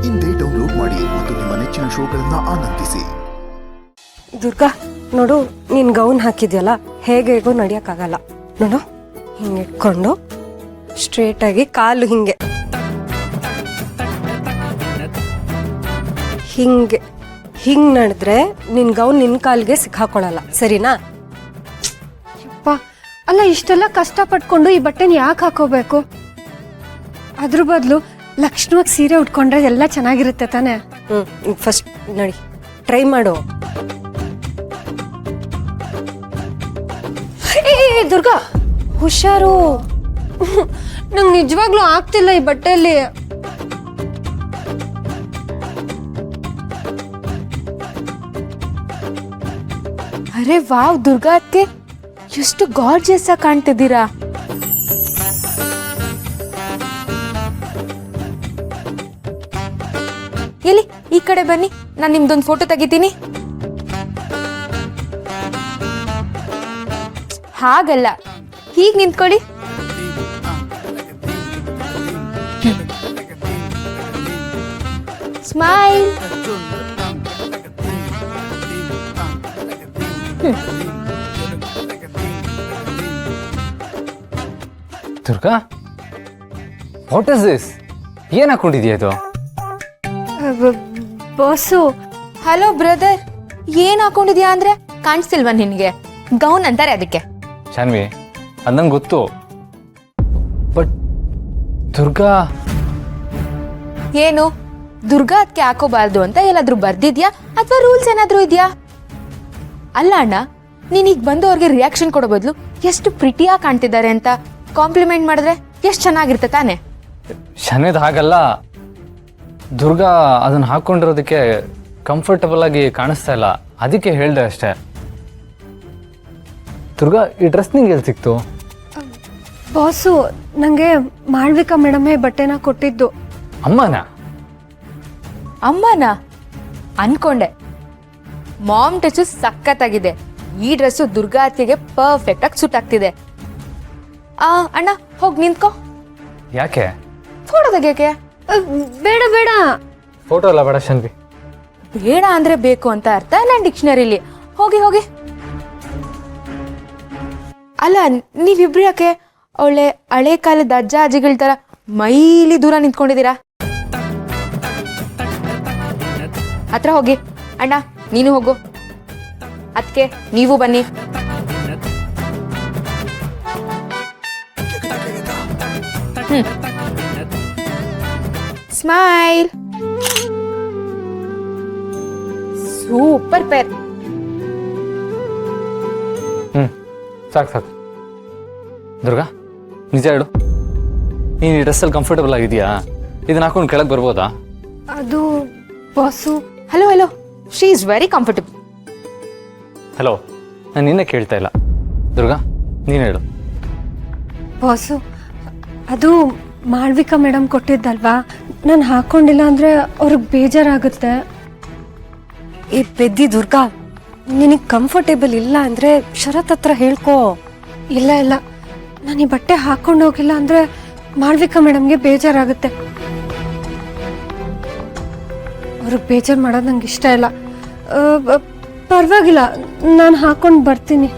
ಇಂದೇ ಡೌನ್ಲೋಡ್ ಮಾಡಿ ಮತ್ತು ನಿಮ್ಮ ನೆಚ್ಚಿನ ಶೋಗಳನ್ನ ಆನಂದಿಸಿ. ದುರ್ಗಾ ನೋಡು, ನೀನ್ ಗೌನ್ ಹಾಕಿದ್ಯಲ್ಲ, ಹೇಗೋ ನಡಿಯಕ್ಕಾಗಲ್ಲ. ನೋಡು, ಹಿಂಗೆ ಇಟ್ಕೊಂಡು ಸ್ಟ್ರೇಟ್ ಆಗಿ ಕಾಲು ಹಿಂಗೆ ಹಿಂಗೆ ಹಿಂಗ್ ನಡೆದ್ರೆ ನಿನ್ ಗೌನ್ ನಿನ್ ಕಾಲ್ಗೆ ಸಿಕ್ಕಾಕೊಳಲ್ಲ, ಸರಿನಾ? ಯಪ್ಪ, ಅಲ್ಲ ಇಷ್ಟೆಲ್ಲ ಕಷ್ಟ ಪಟ್ಕೊಂಡು ಈ ಬಟ್ಟೆನ ಯಾಕೆ ಹಾಕೋಬೇಕು? ಅದ್ರ ಬದಲು ಲಕ್ಷ್ಮವಾಗಿ ಸೀರೆ ಉಟ್ಕೊಂಡ್ರೆ ಎಲ್ಲ ಚೆನ್ನಾಗಿರುತ್ತೆ ತಾನೆ. ಫಸ್ಟ್ ನಡಿ, ಟ್ರೈ ಮಾಡು. ಏ ದುರ್ಗಾ, ಹುಷಾರು. ನಂಗೆ ನಿಜವಾಗ್ಲೂ ಆಗ್ತಿಲ್ಲ ಈ ಬಟ್ಟೆಯಲ್ಲಿ. ಅರೆ ವಾವ್ ದುರ್ಗಾ ಅತ್ತೆ, ಎಷ್ಟು ಗಾರ್ಜಿಯಸ್ ಆಗಿ ಕಾಣ್ತಿದ್ದೀರಾ. ಎಲ್ಲಿ ಈ ಕಡೆ ಬನ್ನಿ, ನಾನು ನಿಮ್ದೊಂದು ಫೋಟೋ ತೆಗಿತೀನಿ. ಹಾಗಲ್ಲ, ಹೀಗೆ ನಿಂತ್ಕೊಳ್ಳಿ. Smile. Durga, what is this? ಏನ್ ಹಾಕೊಂಡಿದ್ಯಾ ಇದು? ಬಾಸು, ಹಲೋ ಬ್ರದರ್, ಏನ್ ಹಾಕೊಂಡಿದ್ಯಾ ಅಂದ್ರೆ ಕಾಣಿಸ್ತಿಲ್ವಾ ನಿನ್ಗೆ? ಗೌನ್ ಅಂತಾರೆ ಅದಕ್ಕೆ. ಶಾನ್ವಿ, ಅದ್ ನಂಗೆ ಗೊತ್ತು, ಬಟ್ ದುರ್ಗಾ ಏನು ದುರ್ಗಾ ಅದಕ್ಕೆ ಹಾಕೋಬಾರ್ದು ಅಂತ ಎಲ್ಲಾದ್ರೂ ಬರ್ದಿದ್ಯಾ ಅಥವಾ ರೂಲ್ಸ್ ಏನಾದ್ರೂ ಇದ್ಯಾ? ಅಲ್ಲ ಅಣ್ಣ, ನೀನೀಗ ಬಂದು ಅವ್ರಿಗೆ ರಿಯಾಕ್ಷನ್ ಕೊಡೋ ಬದಲು ಎಷ್ಟು ಪ್ರಿಟಿಯಾಗಿ ಕಾಣ್ತಿದ್ದಾರೆ ಅಂತ ಕಾಂಪ್ಲಿಮೆಂಟ್ ಮಾಡಿದ್ರೆ ಎಷ್ಟು ಚೆನ್ನಾಗಿರುತ್ತೆ ತಾನೆ. ಶಾನ್ವಿದ್ ಹಾಗಲ್ಲ, ದುರ್ಗಾ ಅದನ್ನ ಹಾಕೊಂಡಿರೋದಕ್ಕೆ ಕಂಫರ್ಟಬಲ್ ಆಗಿ ಕಾಣಿಸ್ತಾ ಇಲ್ಲ, ಅದಕ್ಕೆ ಹೇಳ್ದೆ ಅಷ್ಟೇ. ದುರ್ಗಾ, ಈ ಡ್ರೆಸ್ ನಿಂಗೆ ಎಲ್ಲಿ ಸಿಕ್ತು? ಬಾಸು, ನನಗೆ ಮಾಳ್ವಿಕಾ ಮೇಡಮೇ ಬಟ್ಟೆನ ಕೊಟ್ಟಿದ್ದು. ಅಮ್ಮನ? ಅಮ್ಮನ ಅನ್ಕೊಂಡೆ. ಮಾಮ್ ಟಚ್ ಸಖತ್ತಾಗಿದೆ. ಈ ಡ್ರೆಸ್ಸು ದುರ್ಗಾ ಅತ್ತಿಗೆ ಪರ್ಫೆಕ್ಟ್ ಆಗಿ ಸೂಟ್ ಆಗ್ತಿದೆ. ಅಣ್ಣ ಹೋಗಿ ನಿಂತ್ಕೋ. ಯಾಕೆ? ಫೋಟೋ ತೆಗಿಯಕ್ಕೆ. ಬೇಡ ಬೇಡ, ಫೋಟೋ ಎಲ್ಲ ಬೇಡ ಶಾನ್ವಿ. ಬೇಡ ಅಂದ್ರೆ ಬೇಕು ಅಂತ ಅರ್ಥ ನನ್ನ ಡಿಕ್ಷನರಿಲಿ. ಹೋಗಿ ಹೋಗಿ. ಅಲ್ಲ, ನೀವಿಬ್ರು ಯಾಕೆ ಒಳ್ಳೆ ಹಳೆ ಕಾಲದ ಅಜ್ಜ ಅಜ್ಜಿಗಳ ತರ ಮೈಲಿ ದೂರ ನಿಂತ್ಕೊಂಡಿದ್ದೀರಾ? ಹತ್ರ ಹೋಗಿ. ಅಣ್ಣ ನೀನು ಹೋಗು. ಅದಕ್ಕೆ ನೀವು ಬನ್ನಿ. ಸ್ಮೈಲ್. Super pair. ಸಾಕು ಸಾಕು. ದುರ್ಗಾ, ನಿಜ ಹೇಳು, ನೀನು ಈ ಡ್ರೆಸ್ಸಲ್ಲಿ ಕಂಫರ್ಟಬಲ್ ಆಗಿದೆಯಾ? ಇದನ್ನ ಹಾಕೊಂಡು ಕೆಳಗೆ ಬರ್ಬೋದಾ? ಅದು boss. Hello hello, she is very comfortable. Hello, ನಾನು ನಿನ್ನೆ ಕೇಳ್ತಾ ಇಲ್ಲ. ದುರ್ಗಾ, ನೀನು ಹೇಳು. ಬಾಸು, ಅದು ಮಾಳ್ವಿಕಾ ಮೇಡಮ್ ಕೊಟ್ಟಿದ್ದಲ್ವಾ, ನಾನು ಹಾಕೊಂಡಿಲ್ಲ ಅಂದರೆ ಅವ್ರಿಗೆ ಬೇಜಾರಾಗುತ್ತೆ. ಈ ಪೆದ್ದಿ ದುರ್ಗಾ, ನಿನಗೆ ಕಂಫರ್ಟೇಬಲ್ ಇಲ್ಲ ಅಂದ್ರೆ ಶರತ್ ಹತ್ರ ಹೇಳ್ಕೋ. ಇಲ್ಲ ಇಲ್ಲ, ನಾನು ಈ ಬಟ್ಟೆ ಹಾಕೊಂಡು ಹೋಗಿಲ್ಲ ಅಂದರೆ ಮಾಳ್ವಿಕಾ ಮೇಡಮ್ಗೆ ಬೇಜಾರಾಗುತ್ತೆ. ಅವ್ರಿಗೆ ಬೇಜಾರು ಮಾಡೋದು ನಂಗೆ ಇಷ್ಟ ಇಲ್ಲ. ಪರವಾಗಿಲ್ಲ, ನಾನು ಹಾಕೊಂಡು ಬರ್ತೀನಿ.